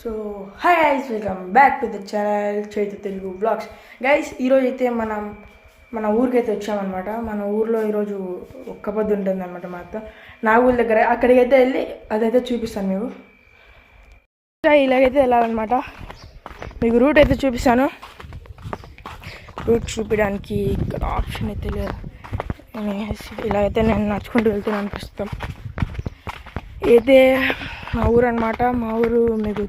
So hi guys, welcome back to the channel Chaitu Telugu blogs. Guys, ఈరోజు అయితే మన ఊరికైతే వచ్చామన్నమాట. మన ఊర్లో ఈరోజు ఒక్క పొద్దు ఉంటుంది అనమాట. మా అత్త నాగూల దగ్గర అక్కడికి అయితే వెళ్ళి అదైతే చూపిస్తాను మీకు. ఇలాగైతే వెళ్ళాలన్నమాట. మీకు రూట్ అయితే చూపిస్తాను. రూట్ చూపించడానికి ఇక్కడ ఆప్షన్ అయితే లేదు. ఇలాగైతే నేను నడుచుకుంటూ వెళ్తున్నాను ప్రస్తుతం. అయితే మా ఊరు అనమాట. మా ఊరు మీకు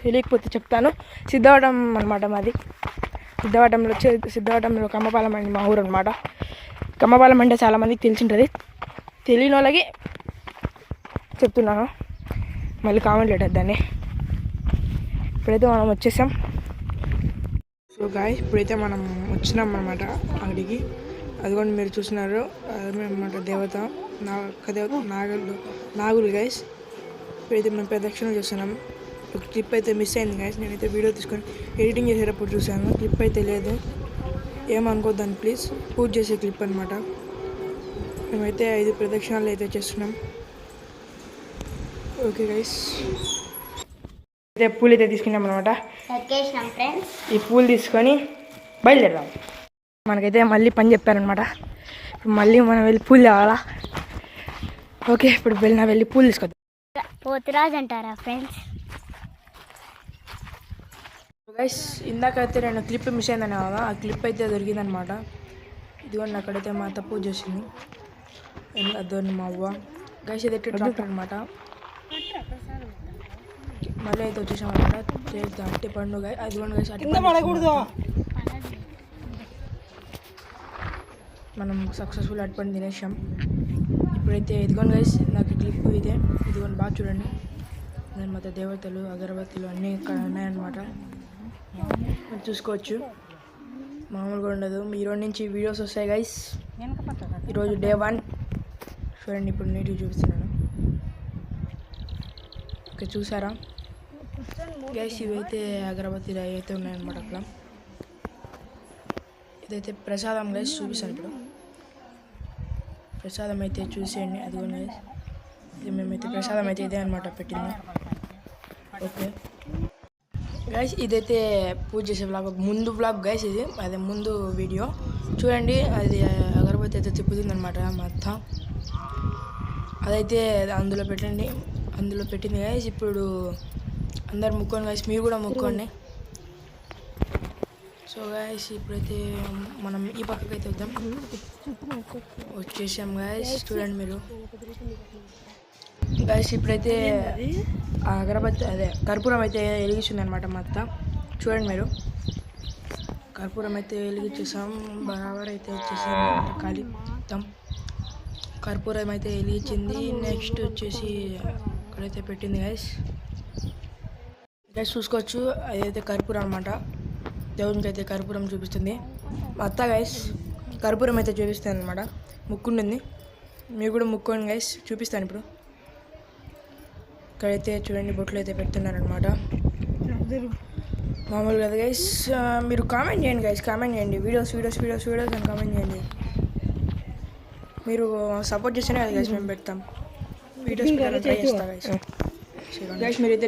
తెలియకపోతే చెప్తాను. సిద్ధవటం అనమాట మాది. సిద్ధవటంలో కమ్మపాలెం అండి మా ఊరు అనమాట. కమ్మపాలెం అంటే చాలామందికి తెలిసింటుంది. తెలియని వాళ్ళకి చెప్తున్నాను, మళ్ళీ కామెంట్ పెట్టద్దు దాన్ని. ఇప్పుడైతే మనం వచ్చేసాం. సో గాయ్స్, ఇప్పుడైతే మనం వచ్చినాం అనమాట అక్కడికి. అదిగోండి మీరు చూస్తున్నారు, అన్నమాట దేవత నాగులు గైస్. ఇప్పుడైతే మేము ప్రదక్షిణ చేస్తున్నాం. ఒక క్లిప్ అయితే మిస్ అయింది గైస్. నేనైతే వీడియో తీసుకొని ఎడిటింగ్ చేసేటప్పుడు చూసాను. క్లిప్ అయితే లేదు, ఏమనుకోద్దాన్ని ప్లీజ్. పూజ చేసే క్లిప్ అనమాట. మేమైతే 5 ప్రదక్షిణాలు అయితే చేస్తున్నాం. ఓకే గైస్, అయితే పూలు అయితే తీసుకున్నాం అనమాట. ఈ పూలు తీసుకొని బయలుదేరాం. మనకైతే మళ్ళీ పని చెప్పారనమాట. మళ్ళీ మనం వెళ్ళి పూలు తేవాలా. ఓకే, ఇప్పుడు వెళ్ళి పూలు తీసుకొద్దాం. పోతురాజు అంటారా ఫ్రెండ్స్? గైస్, ఇందాకైతే నేను క్లిప్ మిస్ అయిందని కదా, ఆ క్లిప్ అయితే దొరికిందనమాట. ఇదిగోండి, అక్కడైతే మా అత్త పూజ చేసింది. అదోని మా అవ్వ. గైస్, ఇదైతే ట్రాక్టర్ అనమాట. మళ్ళీ అయితే వచ్చేసాం అనమాట. అట్టి పండుగ అదిగోండి గైస్. మనం సక్సెస్ఫుల్ అట్టుపండి తినేసాం. ఇప్పుడైతే ఇదిగోండి గైస్, నాకు క్లిప్ ఇదిగోండి బాగా చూడండి. దాని మొత్తం దేవతలు, అగరబత్తులు అన్నీ ఇక్కడ ఉన్నాయన్నమాట. చూసుకోవచ్చు, మామూలుగా ఉండదు. ఈరోజు నుంచి వీడియోస్ వస్తాయి గైస్. ఈరోజు డే 1 చూడండి. ఇప్పుడు నీట్గా చూపిస్తున్నాను. ఓకే, చూసారా గైస్? ఇవైతే అగరబత్తులు అయితే ఉన్నాయన్నమాట అక్కడ. ఇదైతే ప్రసాదం గైస్, చూపిస్తాను ఇప్పుడు. ప్రసాదం అయితే చూసేయండి. అదిగో గైస్, ఇది మేమైతే ప్రసాదం అయితే ఇదే అనమాట పెట్టింది. ఓకే గైస్, ఇదైతే పూజ చేసే వ్లాగ్, ముందు వ్లాగ్ గైస్. ఇది అదే ముందు వీడియో చూడండి. అది అగరబత్తి అయితే తిప్పుతుంది అనమాట మా అత్త. అదైతే అందులో పెట్టింది గైస్. ఇప్పుడు అందరు ముక్కోండి గైస్, మీరు కూడా ముక్కోండి. సో గైస్, ఇప్పుడైతే మనం ఈ పక్కకి అయితే వద్దాం. వచ్చేసాం గైస్, చూడండి మీరు. గైస్, ఇప్పుడైతే అగరబత్తి కర్పూరం అయితే వెలిగిస్తుంది అనమాట మా అత్త. చూడండి మీరు, కర్పూరం అయితే వెలిగించేసాం. బరాబర్ అయితే వచ్చేసాం ఖాళీ మొత్తం. కర్పూరం అయితే వెలిగించింది. నెక్స్ట్ వచ్చేసి ఇక్కడైతే పెట్టింది గైస్. చూసుకోవచ్చు, అదైతే కర్పూరం అనమాట. దేవునికి అయితే కర్పూరం చూపిస్తుంది మా అత్త గైస్. కర్పూరం అయితే చూపిస్తాను అనమాట. ముక్కుంటుంది, మీరు కూడా ముక్కోండి గైస్. చూపిస్తాను ఇప్పుడు. ఇక్కడైతే చూడండి, బొట్లు అయితే పెడుతున్నారనమాట. మామూలు కదా గైస్. మీరు కామెంట్ చేయండి గైస్, కామెంట్ చేయండి. వీడియోస్ అని కామెంట్ చేయండి. మీరు సపోర్ట్ చేస్తేనే కదా గైస్ మేము పెడతాం వీడియోస్. ట్రై చేస్తా గైస్. మీరైతే